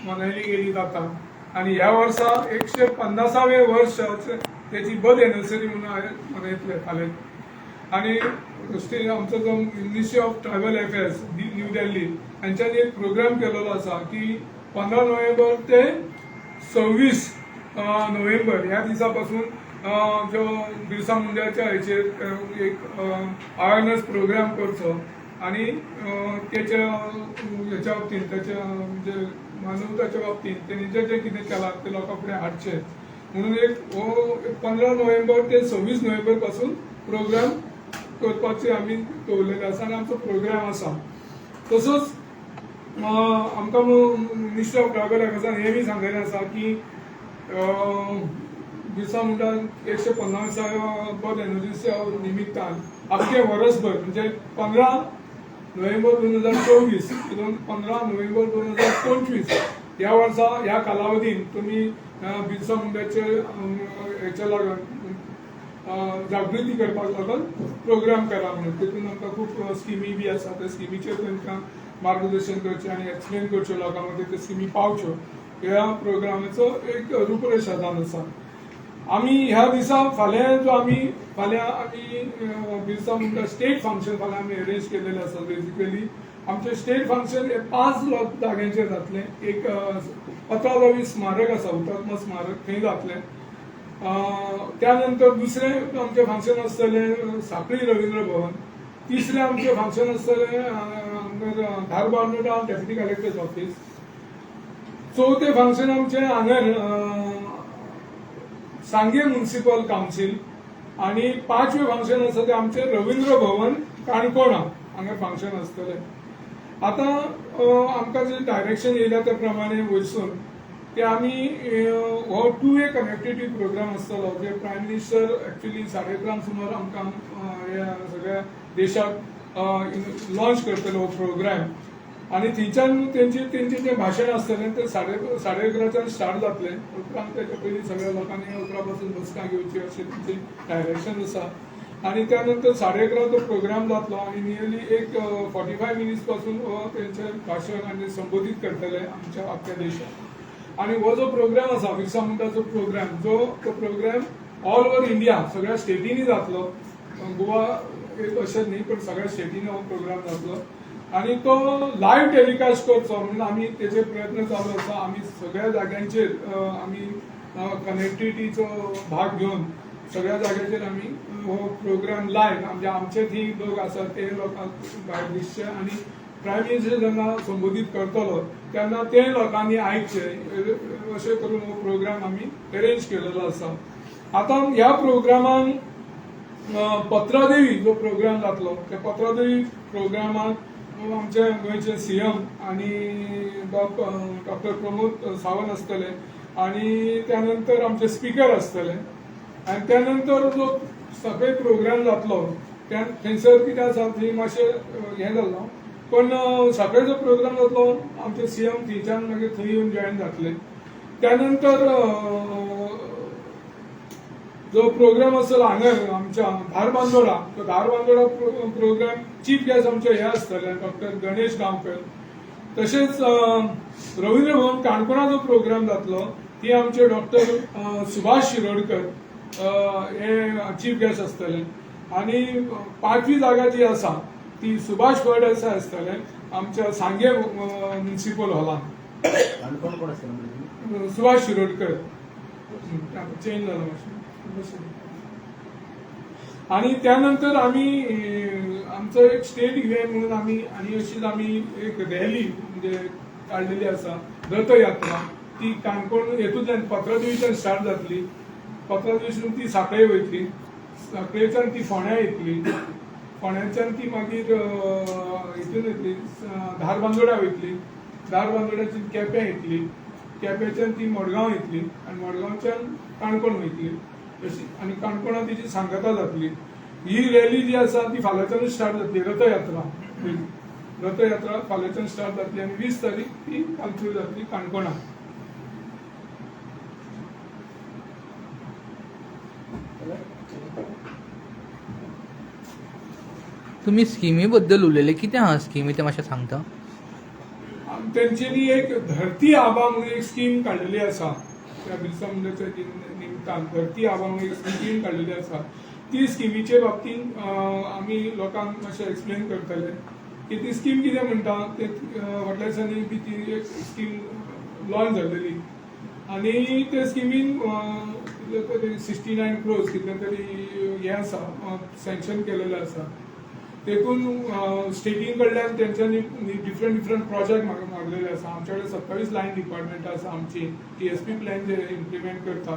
मनयली गेली जाता आणि ह्या वर्सा 150वें वर्ष त्याची बर्थ एनिवर्सरी म्हणून मनयतले फाल्यां. आणि आमचो जो ministry of tribal affairs new Delhi हांच्यानी एक प्रोग्राम केलेलो आसा की 15 नोव्हेंबर ते 26 नोव्हेंबर ह्या दिसा पासून जो बिरसा मुंडाच्या हेचेर एक अवेअरनेस प्रोग्राम करचो आणि त्याच्या ह्याच्या बाबतींत त्याच्या म्हणजे मानवताच्या बाबतींत तेणी जे कितें केलां ते लोकां फुडें हाडचें म्हणून एक हो 15 नोव्हेंबर ते 26 नोव्हेंबर पासून प्रोग्राम करपाचे आमी दवरलेले आसा आनी आमचो प्रोग्राम आसा. तसोच आमकां मिनिस्टर ऑफ ट्रायबल अफेअर्सान हें बी सांगलेलें आसा की बिरसा मुंडा 150व्या बर्थ एनिवर्सरी निमित्तान आख्खें वर्सभर म्हणजे 15 नोव्हेंबर 2024 ते 15 नोव्हेंबर 2025 ह्या वर्सा ह्या कालावधीन तुमी बिरसा मुंडाचे हेच्या लागून जागृती करपाक लागून प्रोग्राम करा म्हणून. तितून आमकां खूब स्किमी बी आसा त्या स्किमीचेर तांकां मार्गदर्शन करचें आनी एक्सप्लेन करच्यो लोकां मदीं त्यो स्किमी पावच्यो ह्या प्रोग्रामाचो एक रूपरेषा जावन आसा. आमी ह्या दिसा फाल्यां आमी बिरसा मुंडा स्टेट फंक्शन फाल्यां आमी अरेंज केलेलें आसा. बेसिकली आमचें स्टेट फंक्शन 5 जाग्यांचेर जातलें. एक 15वी स्मारक आसा हुतात्मा स्मारक थंय जातलें. त्यानंतर दुसरें आमचें फंक्शन आसतलें सांखळी रवींद्र भवन. तिसरें आमचें फंक्शन आसतलें धारबांदोडा डेप्युटी कलेक्टर ऑफिस. चवथें फंक्शन आमचें हांगर सांगे म्युनिसिपल कावन्सील आणि 5वें फंक्शन आसा तें आमचें रवींद्र भवन काणकोणा हांगा फंक्शन आसतलें. आतां आमकां जे डायरेक्शन येयल्या त्या प्रमाणे वयरसून ते आमी हो 2-वे कनेक्टिविटी प्रोग्राम आसतलो जे प्रायम मिनिस्टर एक्चुअली 11:30 सुमार आमकां ह्या सगळ्या देशाक लॉन्च करतलो हो प्रोग्राम आणि थंयच्यान तेंचें जें भाशण आसतलें तें 11:30 स्टार्ट जातलें. उपरांत तेच्या पयलीं सगळ्या लोकांनी 11 पासून बसका घेवची अशें तेंचें डायरेक्शन आसा. आणि त्यानंतर 11:30 तो प्रोग्राम जातलो आणि नियरली एक 45 मिनिट्स पासून हो तेंचें भाशण आनी संबोधीत करतले आमच्या आख्ख्या देशाक. आणि हो जो प्रोग्राम आसा बिरसा मुंडाचो प्रोग्राम तो प्रोग्राम ऑल ओव्हर इंडिया सगळ्या स्टेटींनी जातलो. गोवा एक अशेंच न्ही पण सगळ्या स्टेटींनी हो प्रोग्राम जातलो आणि तो लायव्ह टेलिकास्ट करचो म्हणून आमी तेचे प्रयत्न चालू आसा. आमी सगळ्या जाग्यांचेर आमी कनेक्टिविटीचो भाग घेवन सगळ्या जाग्यांचेर आमी हो प्रोग्राम लायव्ह म्हणजे आमचे थंय लोक आसात ते लोकांक भायर दिसचे आणि प्रायम मिनिस्टर जेन्ना संबोधीत करतलो तेन्ना ते लोकांनी आयकचे अशें करून हो प्रोग्राम आमी अरेंज केलेलो आसा. आतां ह्या प्रोग्रामान पत्रादेवी जो प्रोग्राम जातलो त्या पत्रादेवी प्रोग्रामाक आमचे गोंयचे सीएम आणि डॉक्टर प्रमोद सावंत आसतले आणि त्यानंतर आमचे स्पीकर आसतले आणि त्यानंतर जो सगळे प्रोग्राम जातलो थंयसर कितें आसा थंय मातशें हें जाल्लो पण सकाळी जो प्रोग्राम जातलो आमचे सीएम थंयच्यान मागीर थंय येवन जॉयन जातले. त्यानंतर जो प्रोग्राम आसतलो हांगर आमच्या धारबांदोडा तो धारबांदोडा प्रोग्राम चीफ गेस्ट आमचे हे आसतले डॉक्टर गणेश गांवकर. तशेंच रवींद्र भवन काणकोणा जो प्रोग्राम जातलो ती आमचे डॉक्टर सुभाष शिरोडकर हे चीफ गेस्ट आसतले आणि 5वी जागा जी आसा ती सुभाष फळदेसाय आसतले आमच्या सांगे म्युनिसिपल हॉलांत. सुभाष शिरोडकर चेंज जालो मातशें. आणि त्यानंतर आम्ही आमचो एक स्टेट इव्हेंट म्हणून आम्ही आणि अशीच आम्ही एक रॅली म्हणजे काढलेली आसा रथयात्रा. ती काणकोण हेतूंतल्यान पत्रादेवीच्यान स्टार्ट जातली. पत्रादेवीसून ती सांखळे वयतली. सांखळेच्यान ती फोंड्या येतली. फोंड्याच्यान ती मागीर हितून येतली धारबांदोडा वयतली. धारबांदोड्याच्यान केप्यां येतली. केप्याच्यान ती मडगांव येतली आनी मडगांवच्यान काणकोण वयतली अशी आनी काणकोणा तिची सांगता जातली. ही रॅली जी आसा ती फाल्यांच्यान स्टार्ट जातली. रथयात्रा फाल्यांच्यान स्टार्ट जातली आनी 20 तारीख ती कन्क्लूड जातली काणकोणा. तुम्ही स्किमी बद्दल उलयले कितें आहा स्किमी ते मातशें सांगता. तेंच्यांनी एक धरती आबा म्हणून एक स्कीम काढलेली आसा त्या बिरसा मुंडाच्या निमतान धरती आबा म्हणून एक स्कीम काढलेली आसा ती स्किमीचे बाबतींत आमी लोकांक मातशें एक्सप्लेन करतले की ती स्कीम कितें म्हणटा ते फाटल्या दिसांनी बी ती एक स्कीम लॉन्च जाल्लेली आनी ते स्किमीन 69 crores कितले तरी हे आसा सँक्शन केलेले आसा देखून स्टेटीन कडल्यान तेंच्यांनी डिफरंट प्रोजेक्ट मागलेले आसा आमचे कडेन 27 लायन डिपार्टमेंट आसा आमची TSP प्लॅन जे इम्प्लिमेंट करता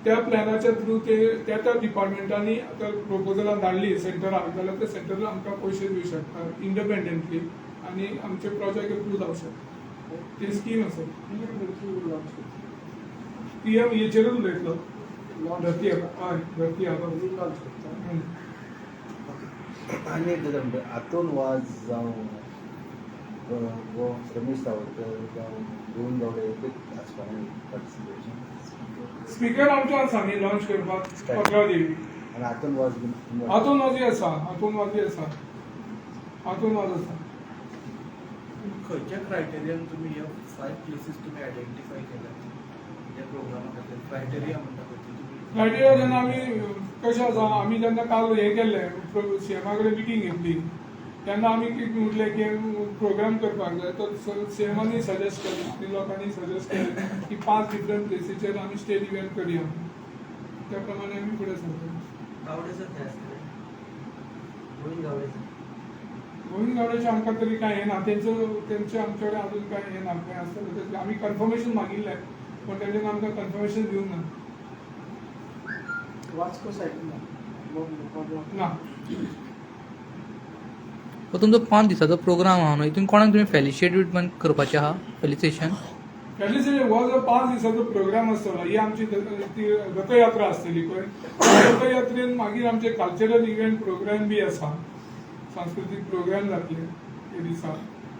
त्या प्लॅनाच्या थ्रू ते त्या डिपार्टमेंटांनी आतां प्रपोजलां धाडली सेंटराक जाल्यार ते सेंटर आमकां पयशे दिवंक शकता इंडिपेंडंटली आनी आमचे प्रोजेक्ट अप्रूव जावंक शकता ती स्कीम आसा PM हेचेरूच उलयतलो धरती आबा हय धरती आबा आनी म्हणजे हातून वाज जावं वो रमेश सावरकर जावं गोविंद गावडे आसपाना पार्टिसिपेशन स्पीकर आमचो आसा न्ही लॉन्च करपाक 15 देवी आनी हातून वाज हातून वाजी आसा हातून वाज आसा खंयच्या क्रायटेरियान तुम्ही ह्या 5 प्लेसीस तुम्ही आयडेंटिफाय केल्यात ह्या प्रोग्रामा खातीर क्रायटेरिया म्हणटा खंयची तुम्ही क्रायटेरिया जेन्ना आमी कशें आसा आमी जेन्ना काल हे केल्लें सीएमा कडेन मिटींग घेतली तेन्ना आमी म्हटलें की प्रोग्राम करपाक जाय तो सीएमानी सजेस्ट केलें आनी लोकांनी सजेस्ट केलें की 5 डिफरंट प्लेसीचेर आमी स्टेज इव्हेंट करया त्या प्रमाणे आमी फुडें सरले गोविंद गावडेचे आमकां तरी कांय हे ना तेंचे आमचे कडेन अजून कांय हे ना खंय आसतलें आमी कन्फर्मेशन मागिल्लें पण तेंच्यान आमकां कन्फर्मेशन दिवंक ना वास्को सायडीन ना तुमचो 5 दिसाचो प्रोग्राम आहा न्हू हितून कोणाक तुमी फेलिसिटेट करपाचें आहा फेलिसिटेशन हो जो 5 दिसाचो प्रोग्राम आसतलो ही आमची ती रथयात्रा आसतली पळय रथयात्रेन मागीर आमचे कल्चरल इव्हेंट प्रोग्राम बी आसा सांस्कृतीक प्रोग्राम जातले ते दिसा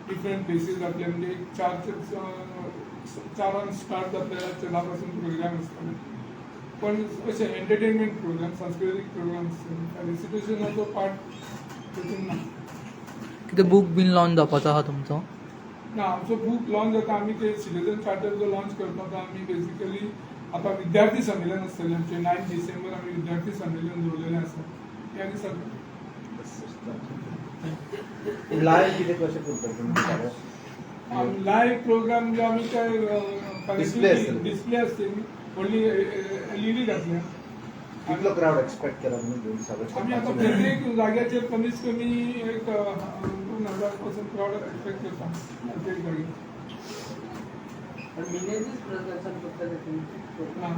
डिफरंट प्लेसीस जातले म्हणजे 4 स्टार्ट जातले 4 पासून प्रोग्राम आसतले पण अशे एंटरटेनमेंट प्रोग्राम सांस्कृतीक प्रोग्राम आसतले फेलिसिटेशनाचो पार्ट तितून ना कितें बूक बीन लॉन्च जावपाचो आहा तुमचो ना आमचो बूक लॉन्च जाता आमी ते सिटीजन चार्टर जो लॉन्च करपाक आमी बेसिकली आतां विद्यार्थी संमेलन आसतलें आमचें 9 डिसेंबर आमी विद्यार्थी संमेलन दवरलेलें आसा ते आनी सगळें लायव्ह कितें कशें करता लायव्ह प्रोग्राम जे आमी Display आसतले. डिस्प्ले आसतली व्हडली LED घातल्या कितलो क्राउड एक्सपेक्ट केला तुम्ही सगळं आमी आतां प्रत्येक जाग्याचेर कमीत कमी एक 2000 पासून क्राउड एक्सपेक्ट करता प्रत्येक जाग्यार मिनेजीस प्रदर्शन करता ना